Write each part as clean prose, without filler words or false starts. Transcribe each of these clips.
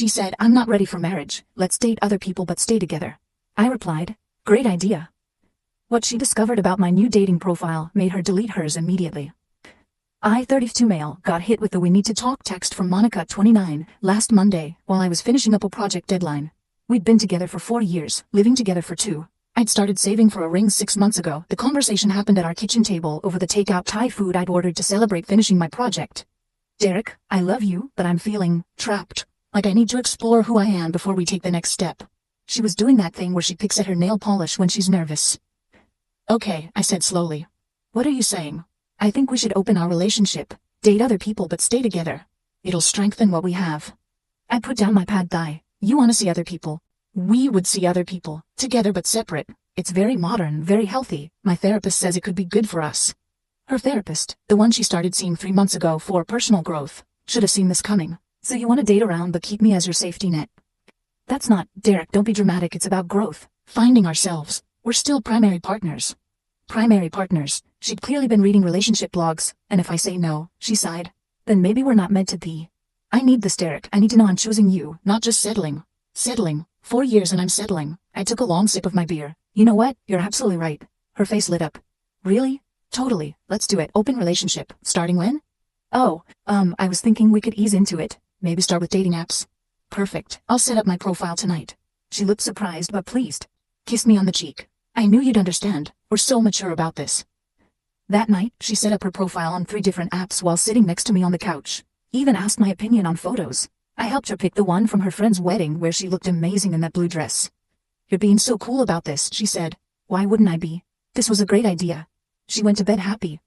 She said, I'm not ready for marriage. Let's date other people but stay together. I replied, great idea. What she discovered about my new dating profile made her delete hers immediately. I, 32 male, got hit with the "we need to talk" text from Monica, 29, last Monday while I was finishing up a project deadline. We'd been together for 4 years, living together for 2. I'd started saving for a ring 6 months ago. The conversation happened at our kitchen table over the takeout Thai food I'd ordered to celebrate finishing my project. Derek, I love you, but I'm feeling trapped. Like I need to explore who I am before we take the next step. She was doing that thing where she picks at her nail polish when she's nervous. Okay, I said slowly. What are you saying? I think we should open our relationship, date other people but stay together. It'll strengthen what we have. I put down my pad thai. You want to see other people? We would see other people, together but separate. It's very modern, very healthy. My therapist says it could be good for us. Her therapist, the one she started seeing 3 months ago for personal growth, should have seen this coming. So you want to date around but keep me as your safety net. That's not, Derek, don't be dramatic, it's about growth, finding ourselves. We're still primary partners. Primary partners. She'd clearly been reading relationship blogs, and if I say no, she sighed, then maybe we're not meant to be. I need this, Derek. I need to know I'm choosing you, not just settling. Settling. 4 years and I'm settling. I took a long sip of my beer. You know what? You're absolutely right. Her face lit up. Really? Totally. Let's do it. Open relationship. Starting when? Oh, I was thinking we could ease into it. Maybe start with dating apps. Perfect. I'll set up my profile tonight. She looked surprised but pleased. Kissed me on the cheek. I knew you'd understand. We're so mature about this. That night, she set up her profile on 3 different apps while sitting next to me on the couch. Even asked my opinion on photos. I helped her pick the one from her friend's wedding where she looked amazing in that blue dress. You're being so cool about this, she said. Why wouldn't I be? This was a great idea. She went to bed happy.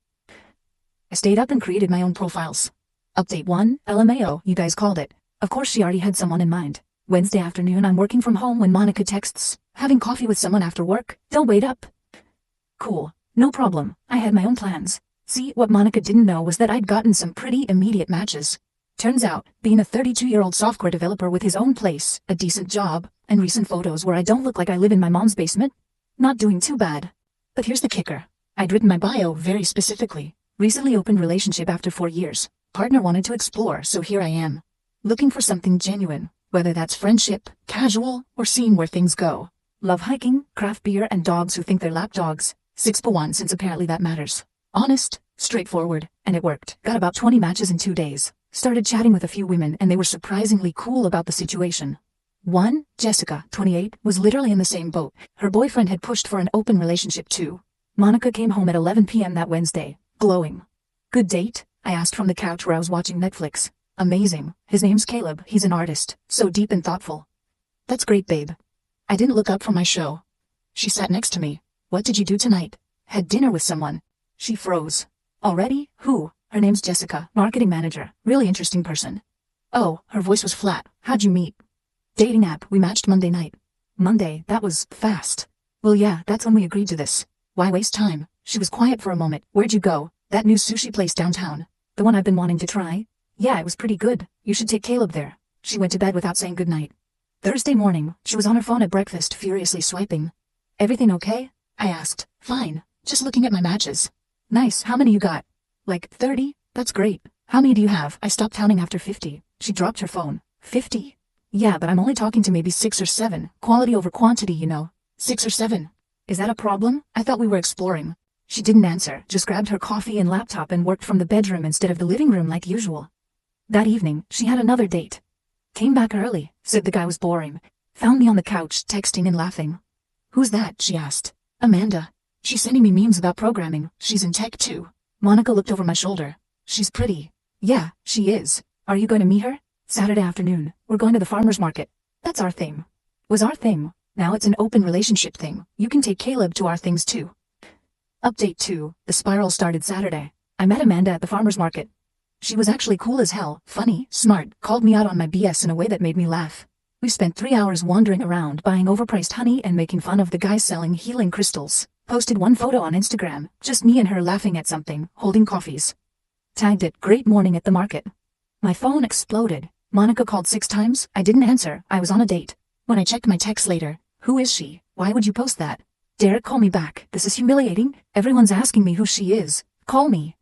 I stayed up and created my own profiles. Update 1, LMAO, you guys called it. Of course she already had someone in mind. Wednesday afternoon, I'm working from home when Monica texts, having coffee with someone after work. Don't wait up. Cool. No problem. I had my own plans. See, what Monica didn't know was that I'd gotten some pretty immediate matches. Turns out, being a 32-year-old software developer with his own place, a decent job, and recent photos where I don't look like I live in my mom's basement, not doing too bad. But here's the kicker. I'd written my bio very specifically. Recently opened relationship after 4 years. Partner wanted to explore, so here I am. Looking for something genuine, whether that's friendship, casual, or seeing where things go. Love hiking, craft beer, and dogs who think they're lap dogs. 6-1 since apparently that matters. Honest, straightforward, and it worked. Got about 20 matches in 2 days. Started chatting with a few women and they were surprisingly cool about the situation. One, Jessica, 28, was literally in the same boat. Her boyfriend had pushed for an open relationship too. Monica came home at 11 p.m. that Wednesday, glowing. Good date? I asked from the couch where I was watching Netflix. Amazing. His name's Caleb. He's an artist, so deep and thoughtful. That's great, babe. I didn't look up from my show. She sat next to me. What did you do tonight? Had dinner with someone. She froze. Already? Who? Her name's Jessica, marketing manager. Really interesting person. Oh, her voice was flat. How'd you meet? Dating app. We matched Monday night. Monday? That was fast. Well, yeah, that's when we agreed to this. Why waste time? She was quiet for a moment. Where'd you go? That new sushi place downtown. The one I've been wanting to try? Yeah, it was pretty good. You should take Caleb there. She went to bed without saying goodnight. Thursday morning, she was on her phone at breakfast, furiously swiping. Everything okay? I asked. Fine. Just looking at my matches. Nice. How many you got? Like 30? That's great. How many do you have? I stopped counting after 50. She dropped her phone. 50? Yeah, but I'm only talking to maybe 6 or 7. Quality over quantity, you know. 6 or 7. Is that a problem? I thought we were exploring. She didn't answer, just grabbed her coffee and laptop and worked from the bedroom instead of the living room like usual. That evening, she had another date. Came back early, said the guy was boring. Found me on the couch, texting and laughing. Who's that? She asked. Amanda. She's sending me memes about programming. She's in tech too. Monica looked over my shoulder. She's pretty. Yeah, she is. Are you going to meet her? Saturday afternoon. We're going to the farmer's market. That's our thing. Was our thing. Now it's an open relationship thing. You can take Caleb to our things too. Update 2. The spiral started Saturday. I met Amanda at the farmer's market. She was actually cool as hell, funny, smart, called me out on my BS in a way that made me laugh. We spent 3 hours wandering around, buying overpriced honey and making fun of the guys selling healing crystals. Posted one photo on Instagram, just me and her laughing at something, holding coffees. Tagged it, great morning at the market. My phone exploded. Monica called 6 times, I didn't answer, I was on a date. When I checked my text later, who is she? Why would you post that? Derek, call me back, this is humiliating. Everyone's asking me who she is. Call me.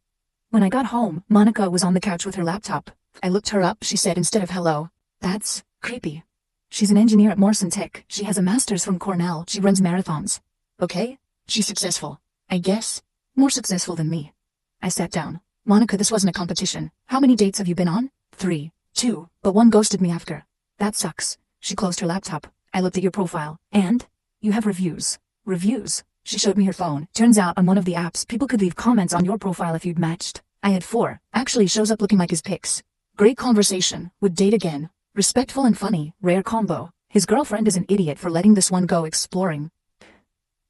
When I got home, Monica was on the couch with her laptop. I looked her up, she said instead of hello. That's Creepy. She's an engineer at Morrison Tech. She has a master's from Cornell. She runs marathons. Okay? She's successful. I guess. More successful than me. I sat down. Monica, this wasn't a competition. How many dates have you been on? 3. 2. But one ghosted me after. That sucks. She closed her laptop. I looked at your profile. And? You have reviews. Reviews? She showed me her phone. Turns out on one of the apps, people could leave comments on your profile if you'd matched. I had 4. Actually shows up looking like his pics. Great conversation. Would date again. Respectful and funny. Rare combo. His girlfriend is an idiot for letting this one go exploring.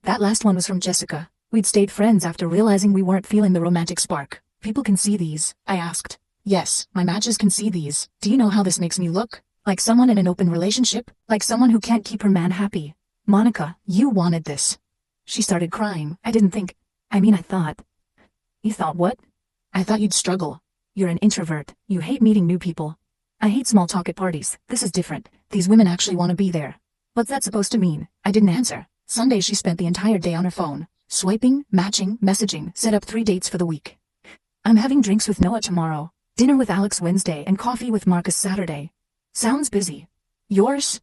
That last one was from Jessica. We'd stayed friends after realizing we weren't feeling the romantic spark. People can see these, I asked. Yes, my matches can see these. Do you know how this makes me look? Like someone in an open relationship? Like someone who can't keep her man happy? Monica, you wanted this. She started crying. I thought. You thought what? I thought you'd struggle. You're an introvert. You hate meeting new people. I hate small talk at parties. This is different. These women actually want to be there. What's that supposed to mean? I didn't answer. Sunday she spent the entire day on her phone. Swiping, matching, messaging, set up 3 dates for the week. I'm having drinks with Noah tomorrow, dinner with Alex Wednesday, and coffee with Marcus Saturday. Sounds busy. Yours?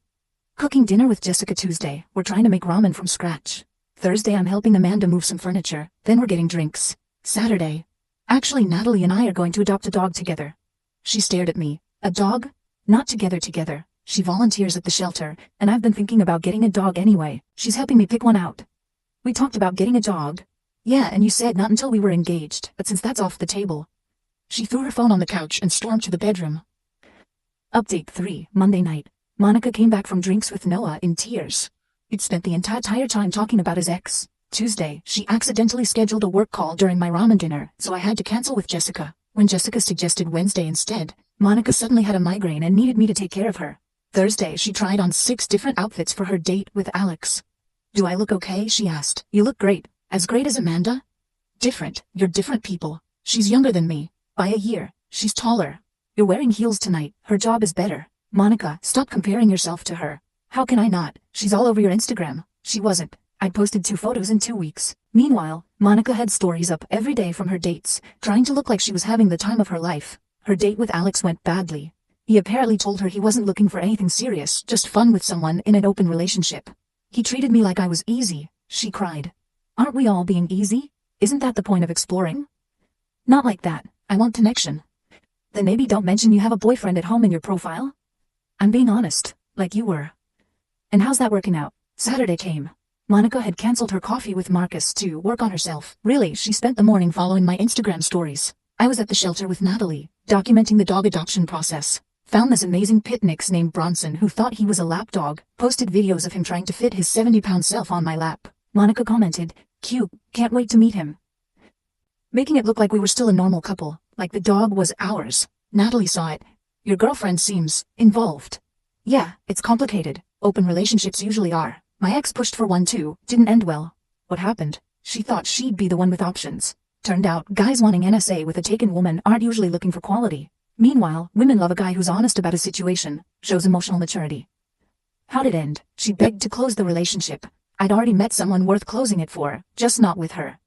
Cooking dinner with Jessica Tuesday. We're trying to make ramen from scratch. Thursday I'm helping Amanda move some furniture. Then we're getting drinks. Saturday. Actually, Natalie and I are going to adopt a dog together. She stared at me. A dog? Not together. She volunteers at the shelter, and I've been thinking about getting a dog anyway. She's helping me pick one out. We talked about getting a dog. Yeah, and you said not until we were engaged, but since that's off the table. She threw her phone on the couch and stormed to the bedroom. Update 3, Monday night. Monica came back from drinks with Noah in tears. He'd spent the entire time talking about his ex. Tuesday, she accidentally scheduled a work call during my ramen dinner, so I had to cancel with Jessica. When Jessica suggested Wednesday instead, Monica suddenly had a migraine and needed me to take care of her. Thursday, she tried on 6 different outfits for her date with Alex. Do I look okay? She asked. You look great. As great as Amanda? Different. You're different people. She's younger than me. By a year. She's taller. You're wearing heels tonight. Her job is better. Monica, stop comparing yourself to her. How can I not? She's all over your Instagram. She wasn't. I'd posted 2 photos in 2 weeks. Meanwhile, Monica had stories up every day from her dates, trying to look like she was having the time of her life. Her date with Alex went badly. He apparently told her he wasn't looking for anything serious, just fun with someone in an open relationship. He treated me like I was easy, she cried. Aren't we all being easy? Isn't that the point of exploring? Not like that. I want connection. Then maybe don't mention you have a boyfriend at home in your profile. I'm being honest, like you were. And how's that working out? Saturday came. Monica had canceled her coffee with Marcus to work on herself. Really, she spent the morning following my Instagram stories. I was at the shelter with Natalie, documenting the dog adoption process. Found this amazing pit mix named Bronson who thought he was a lap dog, posted videos of him trying to fit his 70-pound self on my lap. Monica commented, cute, can't wait to meet him. Making it look like we were still a normal couple, like the dog was ours. Natalie saw it. Your girlfriend seems involved. Yeah, it's complicated. Open relationships usually are. My ex pushed for one too, didn't end well. What happened? She thought she'd be the one with options. Turned out, guys wanting NSA with a taken woman aren't usually looking for quality. Meanwhile, women love a guy who's honest about his situation, shows emotional maturity. How'd it end? She begged to close the relationship. I'd already met someone worth closing it for, just not with her.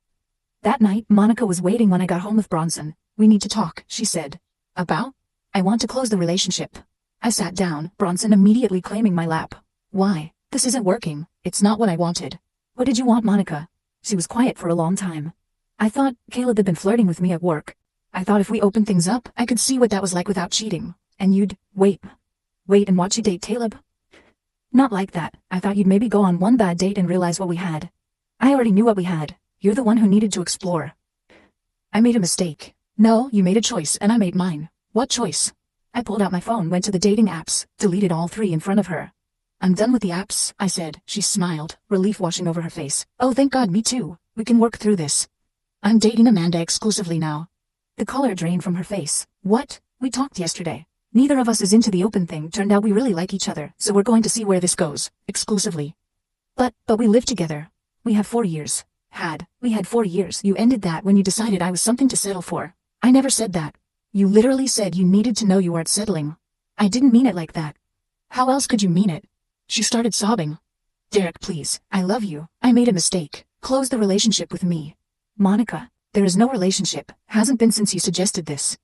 That night, Monica was waiting when I got home with Bronson. We need to talk, she said. About? I want to close the relationship. I sat down, Bronson immediately claiming my lap. Why? This isn't working. It's not what I wanted. What did you want, Monica? She was quiet for a long time. I thought Caleb had been flirting with me at work. I thought if we opened things up, I could see what that was like without cheating. And you'd wait and watch you date Caleb? Not like that. I thought you'd maybe go on one bad date and realize what we had. I already knew what we had. You're the one who needed to explore. I made a mistake. No, you made a choice and I made mine. What choice? I pulled out my phone, went to the dating apps, deleted all 3 in front of her. I'm done with the apps, I said. She smiled, relief washing over her face. Oh, thank God, me too. We can work through this. I'm dating Amanda exclusively now. The color drained from her face. What? We talked yesterday. Neither of us is into the open thing. Turned out we really like each other, so we're going to see where this goes. Exclusively. But we live together. We have 4 years. We had 4 years. You ended that when you decided I was something to settle for. I never said that. You literally said you needed to know you weren't settling. I didn't mean it like that. How else could you mean it? She started sobbing. Derek, please. I love you. I made a mistake. Close the relationship with me. Monica, there is no relationship. Hasn't been since you suggested this.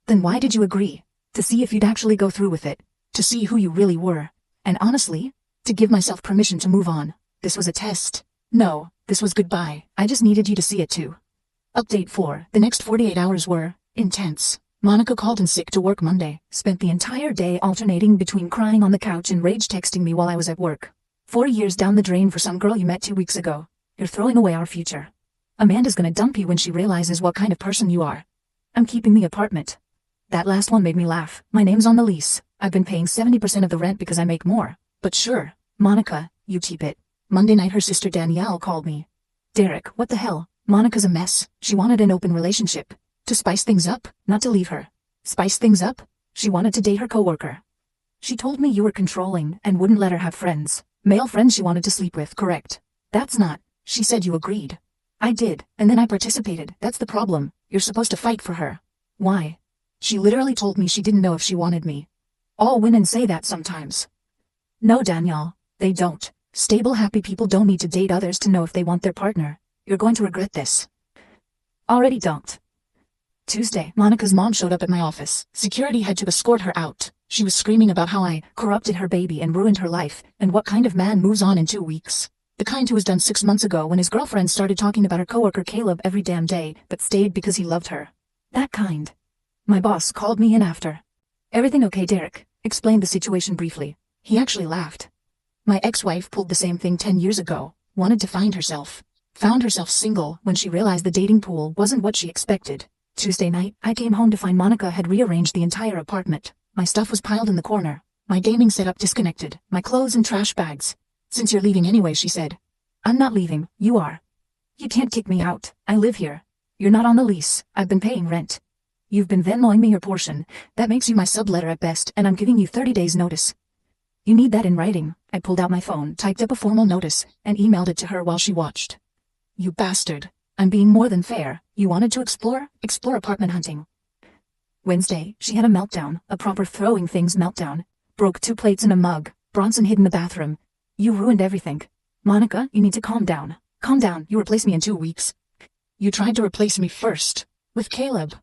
Then why did you agree? To see if you'd actually go through with it. to see who you really were. And honestly, to give myself permission to move on. This was a test. No, this was goodbye. I just needed you to see it too. Update 4. The next 48 hours were intense. Monica called in sick to work Monday, spent the entire day alternating between crying on the couch and rage texting me while I was at work. 4 years down the drain for some girl you met 2 weeks ago. You're throwing away our future. Amanda's gonna dump you when she realizes what kind of person you are. I'm keeping the apartment. That last one made me laugh. My name's on the lease. I've been paying 70% of the rent because I make more. But sure, Monica, you keep it. Monday night her sister Danielle called me. Derek, what the hell? Monica's a mess. She wanted an open relationship. To spice things up, not to leave her. Spice things up? She wanted to date her coworker. She told me you were controlling and wouldn't let her have friends. Male friends she wanted to sleep with, correct? That's not. She said you agreed. I did, and then I participated. That's the problem. You're supposed to fight for her. Why? She literally told me she didn't know if she wanted me. All women say that sometimes. No, Danielle, they don't. Stable, happy people don't need to date others to know if they want their partner. You're going to regret this. Already don't. Tuesday, Monica's mom showed up at my office. Security had to escort her out. She was screaming about how I corrupted her baby and ruined her life, and what kind of man moves on in 2 weeks. The kind who was done 6 months ago when his girlfriend started talking about her coworker Caleb every damn day, but stayed because he loved her. That kind. My boss called me in after. Everything okay, Derek? Explained the situation briefly. He actually laughed. My ex-wife pulled the same thing 10 years ago. Wanted to find herself. Found herself single when she realized the dating pool wasn't what she expected. Tuesday night, I came home to find Monica had rearranged the entire apartment. My stuff was piled in the corner. My gaming setup disconnected. My clothes in trash bags. Since you're leaving anyway, she said. I'm not leaving, you are. You can't kick me out. I live here. You're not on the lease. I've been paying rent. You've been Venmoing me your portion. That makes you my subletter at best, and I'm giving you 30 days notice. You need that in writing. I pulled out my phone, typed up a formal notice, and emailed it to her while she watched. You bastard. I'm being more than fair. You wanted to explore? Explore apartment hunting. Wednesday, she had a meltdown, a proper throwing things meltdown. Broke 2 plates and a mug. Bronson hid in the bathroom. You ruined everything. Monica, you need to calm down. Calm down. You replace me in 2 weeks. You tried to replace me first. With Caleb.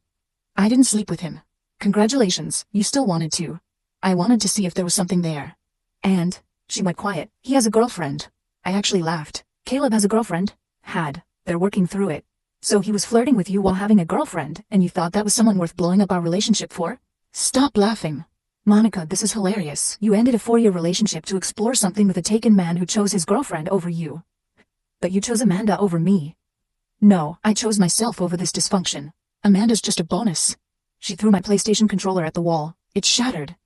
I didn't sleep with him. Congratulations. You still wanted to. I wanted to see if there was something there. And, she went quiet. He has a girlfriend. I actually laughed. Caleb has a girlfriend? Had. They're working through it. So he was flirting with you while having a girlfriend, and you thought that was someone worth blowing up our relationship for? Stop laughing. Monica, this is hilarious. You ended a 4-year relationship to explore something with a taken man who chose his girlfriend over you. But you chose Amanda over me. No, I chose myself over this dysfunction. Amanda's just a bonus. She threw my PlayStation controller at the wall. It shattered.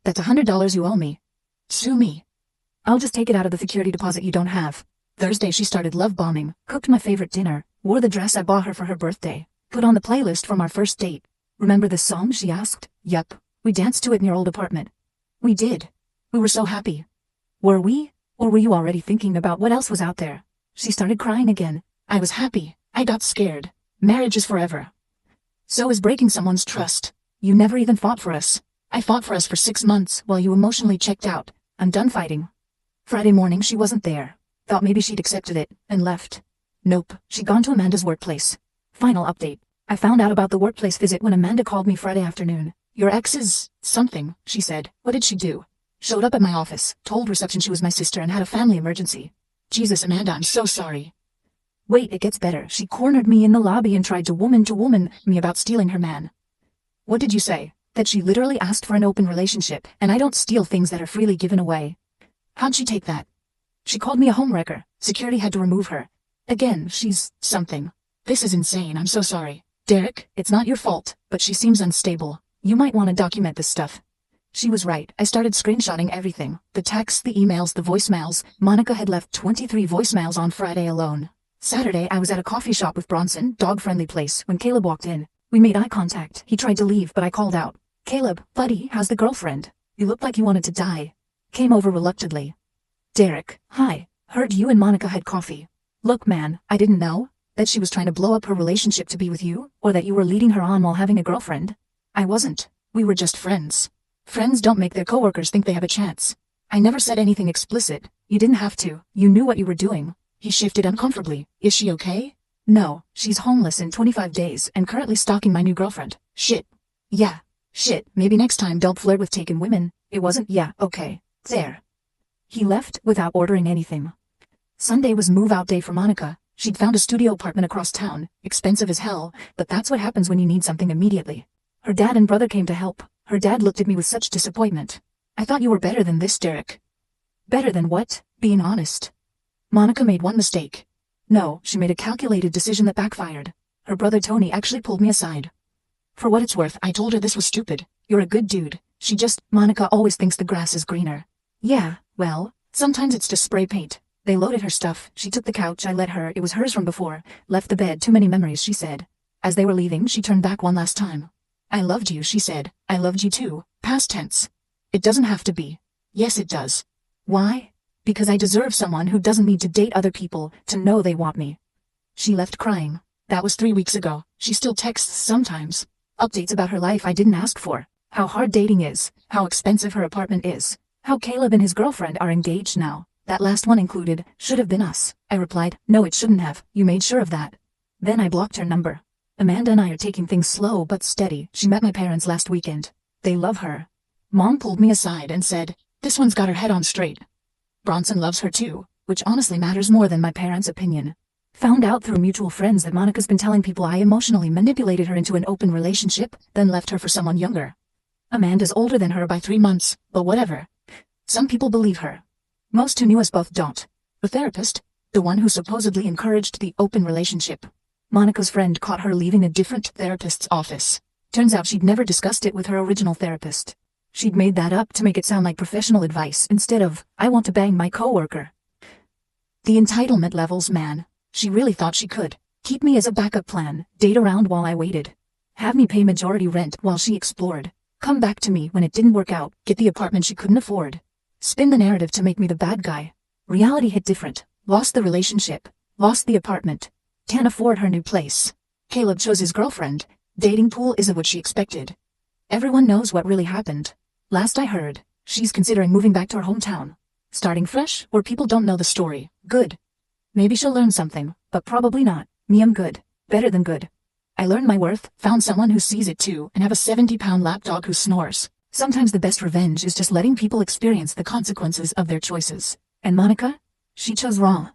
That's $100 you owe me. Sue me. I'll just take it out of the security deposit you don't have. Thursday she started love bombing, cooked my favorite dinner, wore the dress I bought her for her birthday, put on the playlist from our first date. Remember this song, she asked? Yup. We danced to it in your old apartment. We did. We were so happy. Were we? Or were you already thinking about what else was out there? She started crying again. I was happy. I got scared. Marriage is forever. So is breaking someone's trust. You never even fought for us. I fought for us for 6 months while you emotionally checked out. I'm done fighting. Friday morning she wasn't there. Thought maybe she'd accepted it, and left. Nope, she'd gone to Amanda's workplace. Final update. I found out about the workplace visit when Amanda called me Friday afternoon. Your ex is something, she said. What did she do? Showed up at my office, told reception she was my sister and had a family emergency. Jesus, Amanda, I'm so sorry. Wait, it gets better. She cornered me in the lobby and tried to woman me about stealing her man. What did you say? That she literally asked for an open relationship, and I don't steal things that are freely given away. How'd she take that? She called me a homewrecker. Security had to remove her. Again, she's something. This is insane. I'm so sorry. Derek, it's not your fault, but she seems unstable. You might want to document this stuff. She was right. I started screenshotting everything. The texts, the emails, the voicemails. Monica had left 23 voicemails on Friday alone. Saturday, I was at a coffee shop with Bronson, dog-friendly place, when Caleb walked in. We made eye contact. He tried to leave, but I called out. Caleb, buddy, how's the girlfriend? You looked like you wanted to die. Came over reluctantly. Derek, hi. Heard you and Monica had coffee. Look, man, I didn't know that she was trying to blow up her relationship to be with you, or that you were leading her on while having a girlfriend. I wasn't. We were just friends. Friends don't make their coworkers think they have a chance. I never said anything explicit. You didn't have to. You knew what you were doing. He shifted uncomfortably. Is she okay? No, she's homeless in 25 days and currently stalking my new girlfriend. Shit. Yeah. Shit, maybe next time don't flirt with taken women. It wasn't, yeah, okay, there. He left without ordering anything. Sunday was move-out day for Monica. She'd found a studio apartment across town, expensive as hell, but that's what happens when you need something immediately. Her dad and brother came to help. Her dad looked at me with such disappointment. I thought you were better than this, Derek. Better than what? Being honest. Monica made one mistake. No, she made a calculated decision that backfired. Her brother Tony actually pulled me aside. For what it's worth, I told her this was stupid. You're a good dude. Monica always thinks the grass is greener. Yeah, well, sometimes it's just spray paint. They loaded her stuff. She took the couch I let her, it was hers from before. Left the bed, too many memories, she said. As they were leaving, she turned back one last time. I loved you, she said. I loved you too. Past tense. It doesn't have to be. Yes, it does. Why? Because I deserve someone who doesn't need to date other people to know they want me. She left crying. That was 3 weeks ago. She still texts sometimes. Updates about her life I didn't ask for. How hard dating is. How expensive her apartment is. How Caleb and his girlfriend are engaged now. That last one included, should have been us. I replied, no it shouldn't have. You made sure of that. Then I blocked her number. Amanda and I are taking things slow but steady. She met my parents last weekend. They love her. Mom pulled me aside and said, this one's got her head on straight. Bronson loves her too, which honestly matters more than my parents' opinion. Found out through mutual friends that Monica's been telling people I emotionally manipulated her into an open relationship, then left her for someone younger. Amanda's older than her by 3 months, but whatever. Some people believe her. Most who knew us both don't. The therapist, the one who supposedly encouraged the open relationship. Monica's friend caught her leaving a different therapist's office. Turns out she'd never discussed it with her original therapist. She'd made that up to make it sound like professional advice instead of, I want to bang my coworker. The entitlement levels, man. She really thought she could keep me as a backup plan, date around while I waited. Have me pay majority rent while she explored. Come back to me when it didn't work out, get the apartment she couldn't afford. Spin the narrative to make me the bad guy. Reality hit different. Lost the relationship. Lost the apartment. Can't afford her new place. Caleb chose his girlfriend. Dating pool isn't what she expected. Everyone knows what really happened. Last I heard, she's considering moving back to her hometown. Starting fresh, where people don't know the story. Good. Maybe she'll learn something, but probably not. Me, I'm good. Better than good. I learned my worth, found someone who sees it too, and have a 70-pound lapdog who snores. Sometimes the best revenge is just letting people experience the consequences of their choices. And Monica? She chose wrong.